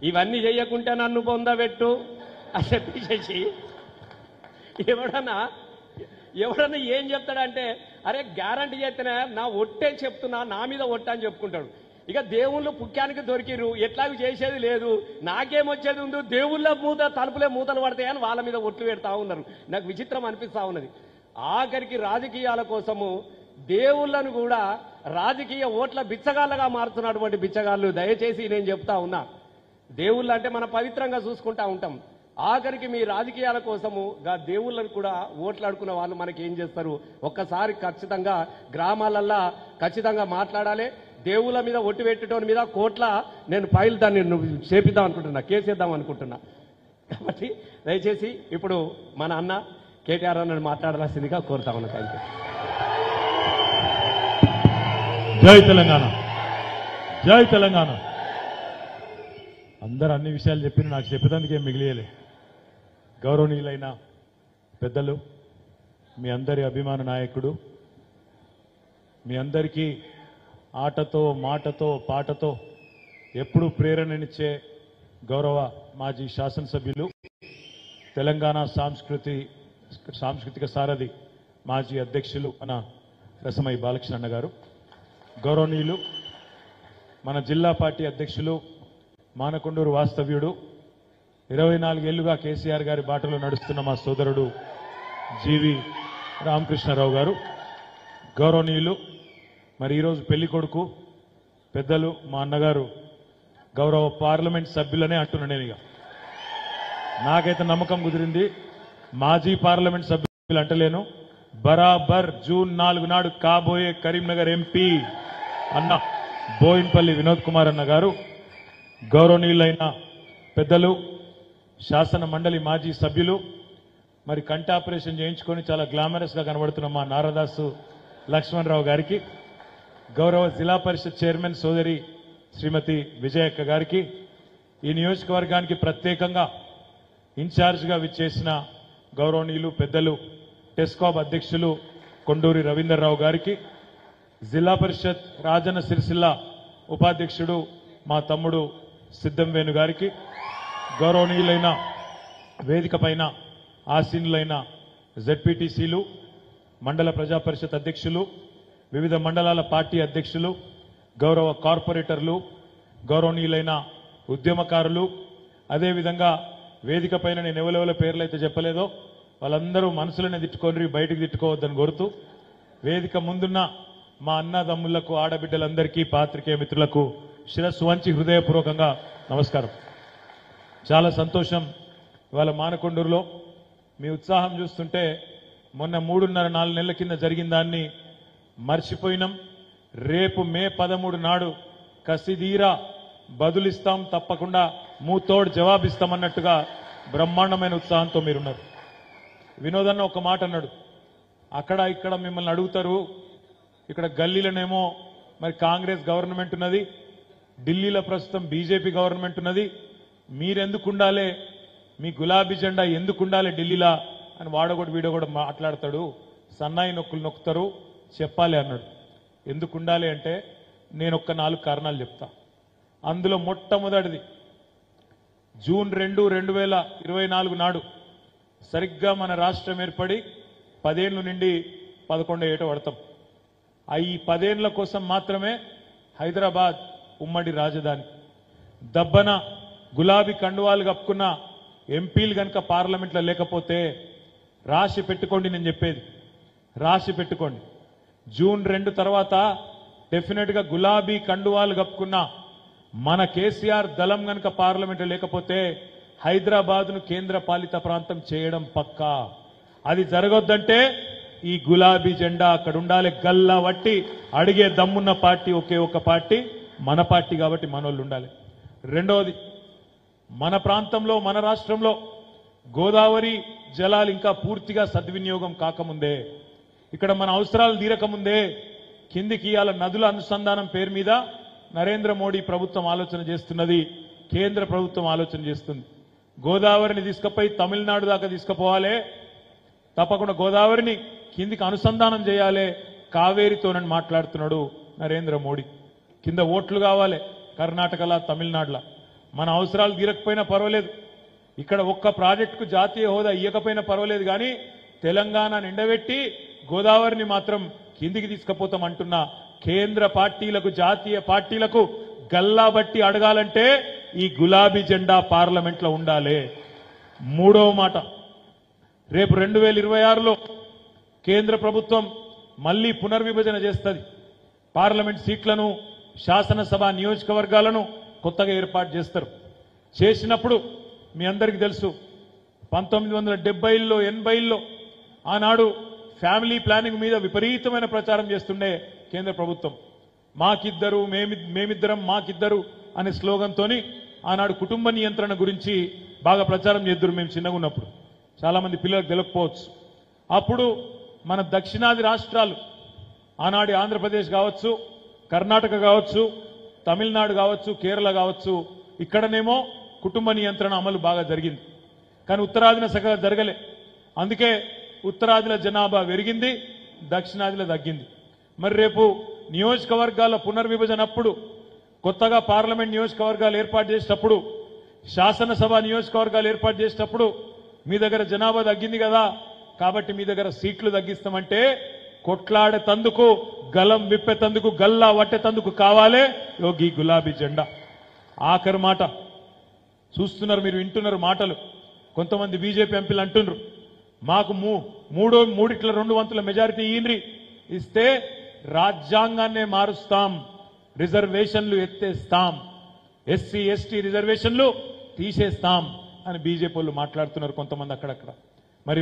ఇవన్నీ చేయకుంటే నన్ను పొందబెట్టు అని చెప్పేసి ఎవడన్నా ఏం చెప్తాడంటే అరే గ్యారంటీ చేస్తేనే నా ఒట్టే చెప్తున్నా నా మీద ఒట్ట అని చెప్పుకుంటాడు. ఇక దేవుళ్ళు పుక్యానికి దొరికిరు, ఎట్లాగూ చేసేది లేదు, నాకేమొచ్చేది ఉంది, దేవుళ్ళ తలుపులే మూతలు పడతాయని వాళ్ళ మీద ఒట్లు పెడతా ఉన్నారు. నాకు విచిత్రం అనిపిస్తా ఉన్నది. ఆఖరికి రాజకీయాల కోసము దేవుళ్ళను కూడా రాజకీయ ఓట్ల బిచ్చగాళ్ళగా మారుతున్నటువంటి బిచ్చగాళ్ళు. దయచేసి నేను చెప్తా ఉన్నా, దేవుళ్ళు అంటే మనం పవిత్రంగా చూసుకుంటా ఉంటాం. ఆఖరికి మీ రాజకీయాల కోసము దేవుళ్ళను కూడా ఓట్లాడుకున్న వాళ్ళు మనకి ఏం చేస్తారు? ఒక్కసారి ఖచ్చితంగా గ్రామాలల్లో ఖచ్చితంగా మాట్లాడాలి. దేవుళ్ళ మీద ఒట్టు పెట్టడం మీద కోట్ల నేను ఫైల్ దాన్ని చేపిద్దాం అనుకుంటున్నా, కేసేద్దాం అనుకుంటున్నా. కాబట్టి దయచేసి ఇప్పుడు మన అన్న కేటీఆర్ అన్నని మాట్లాడాల్సిందిగా కోరుతా ఉన్నా. Thank you. జై తెలంగాణ, జై తెలంగాణ. అందరు అన్ని విషయాలు చెప్పిన నాకు చెప్పేదానికి ఏం మిగిలియలే. గౌరవనీయులైన పెద్దలు, మీ అందరి అభిమాన నాయకుడు, మీ అందరికీ ఆటతో మాటతో పాటతో ఎప్పుడూ ప్రేరణనిచ్చే గౌరవ మాజీ శాసనసభ్యులు, తెలంగాణ సాంస్కృతిక సారథి మాజీ అధ్యక్షులు మన రసమై బాలకృష్ణ గారు, గౌరవనీయులు మన జిల్లా పార్టీ అధ్యక్షులు మానకొండూరు వాస్తవ్యుడు, 24 ఏళ్లుగా కేసీఆర్ గారి బాటలో నడుస్తున్న మా సోదరుడు జీవి రామకృష్ణారావు గారు, గౌరవనీయులు మరి ఈరోజు పెళ్లి కొడుకు పెద్దలు మా అన్నగారు గౌరవ పార్లమెంట్ సభ్యులనే అంటున్నా. నేను ఇక నాకైతే నమ్మకం కుదిరింది, మాజీ పార్లమెంట్ సభ్యులు అంటలేను, బరాబర్ జూన్ 4 నాడు కాబోయే కరీంనగర్ ఎంపీ అన్న బోయిన్పల్లి వినోద్ కుమార్ అన్న గారు, గౌరవనీయులైన పెద్దలు శాసన మండలి మాజీ సభ్యులు, మరి కంటి ఆపరేషన్ చేయించుకొని చాలా గ్లామరస్ గా కనబడుతున్న మా నారదాసు లక్ష్మణరావు గారికి, గౌరవ జిల్లా పరిషత్ చైర్మన్ సోదరి శ్రీమతి విజయక్క గారికి, ఈ నియోజకవర్గానికి ప్రత్యేకంగా ఇన్ఛార్జిగా విచ్చేసిన గౌరవనీయులు పెద్దలు టెస్కాబ్ అధ్యక్షులు కొండూరి రవీందర్రావు గారికి, జిల్లా పరిషత్ రాజన్న సిరిసిల్ల ఉపాధ్యక్షుడు మా తమ్ముడు సిద్ధం వేణు గారికి, గౌరవనీయులైన వేదిక పైన ఆసీనులైన జెడ్పీటీసీలు, మండల ప్రజా పరిషత్ అధ్యక్షులు, వివిధ మండలాల పార్టీ అధ్యక్షులు, గౌరవ కార్పొరేటర్లు, గౌరవనీయులైన ఉద్యమకారులు, అదేవిధంగా వేదిక పైన నేను ఎవరెవల పేర్లు అయితే చెప్పలేదో వాళ్ళందరూ మనసులోనే తిట్టుకొని బయటికి తిట్టుకోవద్దని కోరుతూ, వేదిక ముందున్న మా అన్నదమ్ములకు, ఆడబిడ్డలందరికీ, పాత్రికేయ మిత్రులకు శిరస్సు వంచి హృదయపూర్వకంగా నమస్కారం. చాలా సంతోషం ఇవాళ మానకొండూరులో మీ ఉత్సాహం చూస్తుంటే మొన్న 3.5-4 నెలల కింద జరిగిన దాన్ని మర్చిపోయినాం. రేపు మే 13 నాడు కసిదీరా బదులిస్తాం, తప్పకుండా మూతోడు జవాబిస్తామన్నట్టుగా బ్రహ్మాండమైన ఉత్సాహంతో మీరున్నారు. వినోదన్న ఒక మాట అన్నాడు, అక్కడ ఇక్కడ మిమ్మల్ని అడుగుతారు, ఇక్కడ గల్లీలోనేమో మరి కాంగ్రెస్ గవర్నమెంట్ ఉన్నది, ఢిల్లీలో ప్రస్తుతం బీజేపీ గవర్నమెంట్ ఉన్నది, మీరెందుకు ఉండాలి, మీ గులాబీ జెండా ఎందుకు ఉండాలి ఢిల్లీలో అని వాడగొడు వీడగొడ మాట్లాడతాడు, సన్నాయి నొక్కులు నొక్కుతారు, చెప్పాలి అన్నాడు. ఎందుకు ఉండాలి అంటే నేను ఒక్క 4 కారణాలు చెప్తా. అందులో మొట్టమొదటిది జూన్ 2, 2024 నాడు సరిగ్గా మన రాష్ట్రం ఏర్పడి 10 ఏళ్లు నుండి 11వ ఏట పడతాం. ఈ 10 ఏళ్ల కోసం మాత్రమే హైదరాబాద్ ఉమ్మడి రాజధాని. దబ్బన గులాబీ కండువాలు కప్పుకున్న ఎంపీలు కనుక పార్లమెంట్లో లేకపోతే రాసి పెట్టుకోండి, నేను చెప్పేది రాసి పెట్టుకోండి, జూన్ 2 తర్వాత డెఫినెట్ గా గులాబీ కండువాలు కప్పుకున్న మన కేసీఆర్ దళం కనుక పార్లమెంట్లో లేకపోతే హైదరాబాద్ ను కేంద్ర పాలిత ప్రాంతం చేయడం పక్కా. అది జరగొద్దంటే ఈ గులాబీ జెండా అక్కడ ఉండాలి. గల్లా వట్టి అడిగే దమ్మున్న పార్టీ ఒకే ఒక పార్టీ, మన పార్టీ, కాబట్టి మనోళ్ళు ఉండాలి. రెండవది, మన ప్రాంతంలో మన రాష్ట్రంలో గోదావరి జలాలు ఇంకా పూర్తిగా సద్వినియోగం కాకముందే, ఇక్కడ మన అవసరాలు తీరకముందే కిందికి ఇయాల నదుల అనుసంధానం పేరు మీద నరేంద్ర మోడీ ప్రభుత్వం ఆలోచన చేస్తున్నది, కేంద్ర ప్రభుత్వం ఆలోచన చేస్తుంది. గోదావరిని తీసుకుపోయి తమిళనాడు దాకా తీసుకుపోవాలి, తప్పకుండా గోదావరిని కిందికి అనుసంధానం చేయాలి, కావేరితోనని మాట్లాడుతున్నాడు నరేంద్ర మోడీ. కింద ఓట్లు కావాలి కర్ణాటకలా, తమిళనాడులా, మన అవసరాలు తీరకపోయినా పర్వాలేదు, ఇక్కడ ఒక్క ప్రాజెక్టుకు జాతీయ హోదా ఇవ్వకపోయినా పర్వాలేదు, కానీ తెలంగాణ నిండబెట్టి గోదావరిని మాత్రం కిందికి తీసుకుపోతాం అంటున్న కేంద్ర పార్టీలకు, జాతీయ పార్టీలకు గల్లా బట్టి అడగాలంటే ఈ గులాబీ జెండా పార్లమెంట్లో ఉండాలి. మూడవ మాట, రేపు 2026లో కేంద్ర ప్రభుత్వం మళ్లీ పునర్విభజన చేస్తుంది. పార్లమెంట్ సీట్లను, శాసనసభ నియోజకవర్గాలను కొత్తగా ఏర్పాటు చేస్తారు. చేసినప్పుడు మీ అందరికీ తెలుసు, 1970లో 80లో ఆనాడు ఫ్యామిలీ ప్లానింగ్ మీద విపరీతమైన ప్రచారం చేస్తుండే కేంద్ర ప్రభుత్వం. మాకిద్దరు, మేమిద్దరం, మాకిద్దరు అనే స్లోగన్తోని ఆనాడు కుటుంబ నియంత్రణ గురించి బాగా ప్రచారం చేద్దరు. మేము చిన్నగా ఉన్నప్పుడు చాలా మంది పిల్లలకు తెలియకపోవచ్చు. అప్పుడు మన దక్షిణాది రాష్ట్రాలు, ఆనాడు ఆంధ్రప్రదేశ్ కావచ్చు, కర్ణాటక కావచ్చు, తమిళనాడు కావచ్చు, కేరళ కావచ్చు, ఇక్కడనేమో కుటుంబ నియంత్రణ అమలు బాగా జరిగింది. కానీ ఉత్తరాదిన సగం జరగలే. అందుకే ఉత్తరాదిల జనాభా పెరిగింది, దక్షిణాదిలో తగ్గింది. మరి రేపు నియోజకవర్గాల పునర్విభజనప్పుడు, కొత్తగా పార్లమెంట్ నియోజకవర్గాలు ఏర్పాటు చేసేటప్పుడు, శాసనసభ నియోజకవర్గాలు ఏర్పాటు చేసేటప్పుడు మీ దగ్గర జనాభా తగ్గింది కదా, కాబట్టి మీ దగ్గర సీట్లు తగ్గిస్తామంటే కొట్లాడేతందుకు, గలం విప్పేతందుకు, గల్లా వట్టేతందుకు కావాలే యోగి గులాబీ జెండా. ఆఖరి మాట చూస్తున్నారు, మీరు వింటున్నారు మాటలు. కొంతమంది బీజేపీ ఎంపీలు అంటున్నారు, మాకు మూడిట్ల 2 వంతుల మెజారిటీ ఇస్తే రాజ్యాంగాన్నే మారుస్తాం, రిజర్వేషన్లు ఎత్తేస్తాం, ఎస్సీ ఎస్టీ రిజర్వేషన్లు తీసేస్తాం అని బీజేపీ వాళ్ళు మాట్లాడుతున్నారు కొంతమంది అక్కడక్కడ. మరి